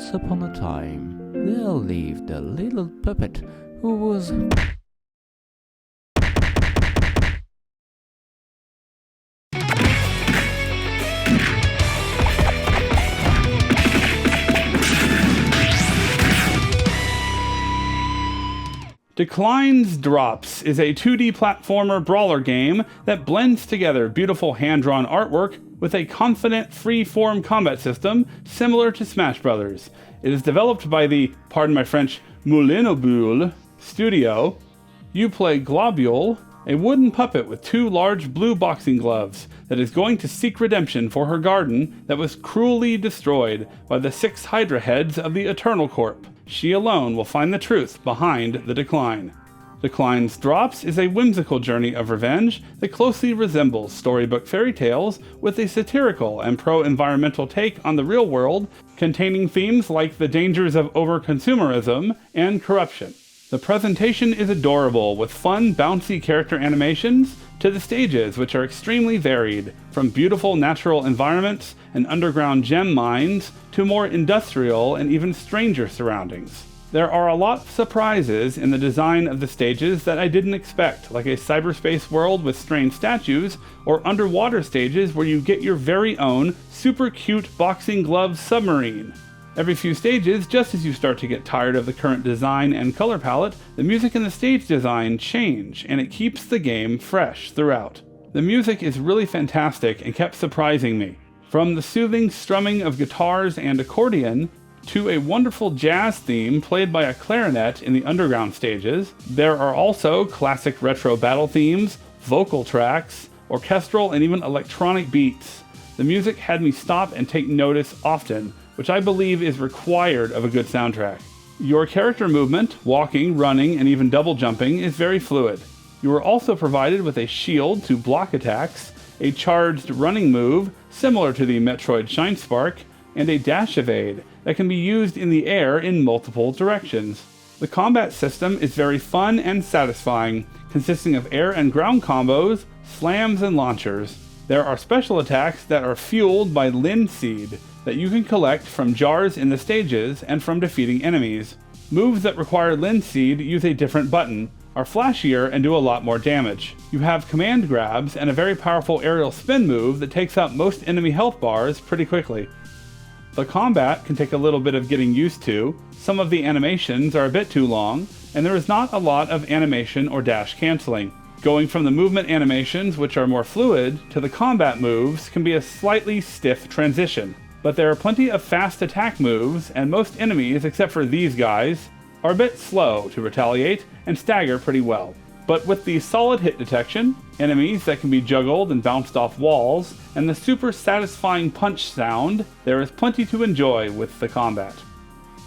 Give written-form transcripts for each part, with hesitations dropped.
Once upon a time, there lived a little puppet who was... Decline's Drops is a 2D platformer brawler game that blends together beautiful hand-drawn artwork with a confident, free-form combat system similar to Smash Bros. It is developed by the, pardon my French, Mullin studio. You play Globule, a wooden puppet with two large blue boxing gloves that is going to seek redemption for her garden that was cruelly destroyed by the 6 Hydra heads of the Eternal Corp. She alone will find the truth behind the Decline. Decline's Drops is a whimsical journey of revenge that closely resembles storybook fairy tales with a satirical and pro-environmental take on the real world, containing themes like the dangers of over-consumerism and corruption. The presentation is adorable, with fun, bouncy character animations to the stages, which are extremely varied, from beautiful natural environments and underground gem mines to more industrial and even stranger surroundings. There are a lot of surprises in the design of the stages that I didn't expect, like a cyberspace world with strange statues, or underwater stages where you get your very own super cute boxing glove submarine. Every few stages, just as you start to get tired of the current design and color palette, the music and the stage design change, and it keeps the game fresh throughout. The music is really fantastic and kept surprising me. From the soothing strumming of guitars and accordion, to a wonderful jazz theme played by a clarinet in the underground stages, there are also classic retro battle themes, vocal tracks, orchestral and even electronic beats. The music had me stop and take notice often, which I believe is required of a good soundtrack. Your character movement, walking, running, and even double jumping is very fluid. You are also provided with a shield to block attacks, a charged running move, similar to the Metroid Shine Spark, and a dash evade that can be used in the air in multiple directions. The combat system is very fun and satisfying, consisting of air and ground combos, slams, and launchers. There are special attacks that are fueled by linseed that you can collect from jars in the stages and from defeating enemies. Moves that require linseed use a different button, are flashier, and do a lot more damage. You have command grabs and a very powerful aerial spin move that takes out most enemy health bars pretty quickly. The combat can take a little bit of getting used to, some of the animations are a bit too long, and there is not a lot of animation or dash canceling. Going from the movement animations, which are more fluid, to the combat moves can be a slightly stiff transition. But there are plenty of fast attack moves, and most enemies, except for these guys, are a bit slow to retaliate and stagger pretty well. But with the solid hit detection, enemies that can be juggled and bounced off walls, and the super satisfying punch sound, there is plenty to enjoy with the combat.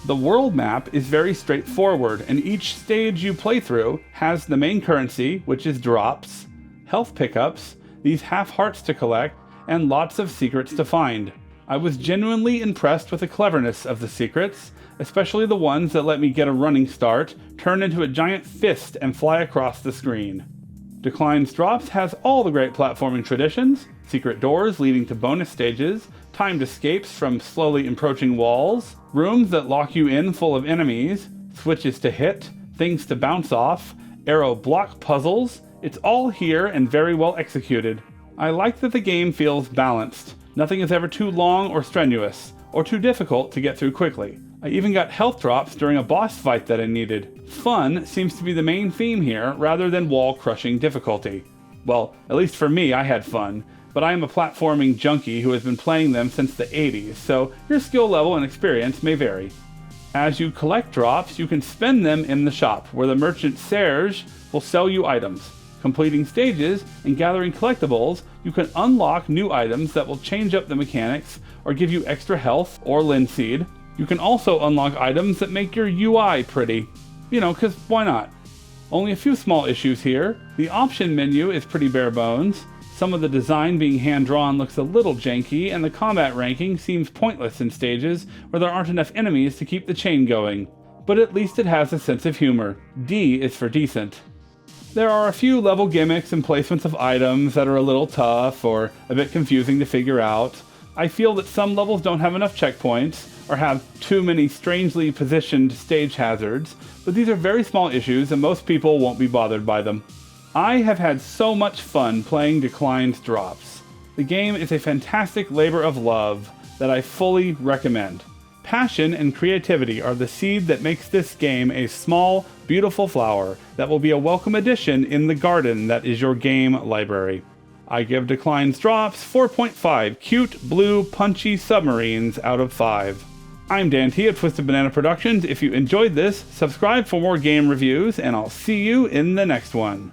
The world map is very straightforward, and each stage you play through has the main currency, which is drops, health pickups, these half hearts to collect, and lots of secrets to find. I was genuinely impressed with the cleverness of the secrets, especially the ones that let me get a running start, turn into a giant fist, and fly across the screen. Decline's Drops has all the great platforming traditions, secret doors leading to bonus stages, timed escapes from slowly approaching walls, rooms that lock you in full of enemies, switches to hit, things to bounce off, arrow block puzzles. It's all here and very well executed. I like that the game feels balanced. Nothing is ever too long or strenuous, or too difficult to get through quickly. I even got health drops during a boss fight that I needed. Fun seems to be the main theme here, rather than wall-crushing difficulty. Well, at least for me, I had fun, but I am a platforming junkie who has been playing them since the 80s, so your skill level and experience may vary. As you collect drops, you can spend them in the shop, where the merchant Serge will sell you items. Completing stages and gathering collectibles, you can unlock new items that will change up the mechanics or give you extra health or linseed. You can also unlock items that make your UI pretty. You know, cause why not? Only a few small issues here. The option menu is pretty bare bones. Some of the design being hand-drawn looks a little janky, and the combat ranking seems pointless in stages where there aren't enough enemies to keep the chain going. But at least it has a sense of humor. D is for decent. There are a few level gimmicks and placements of items that are a little tough or a bit confusing to figure out, I feel that some levels don't have enough checkpoints, or have too many strangely positioned stage hazards, but these are very small issues and most people won't be bothered by them. I have had so much fun playing Decline's Drops. The game is a fantastic labor of love that I fully recommend. Passion and creativity are the seed that makes this game a small, beautiful flower that will be a welcome addition in the garden that is your game library. I give Decline's Drops 4.5 cute, blue, punchy submarines out of 5. I'm Dan T of Twisted Banana Productions. If you enjoyed this, subscribe for more game reviews, and I'll see you in the next one.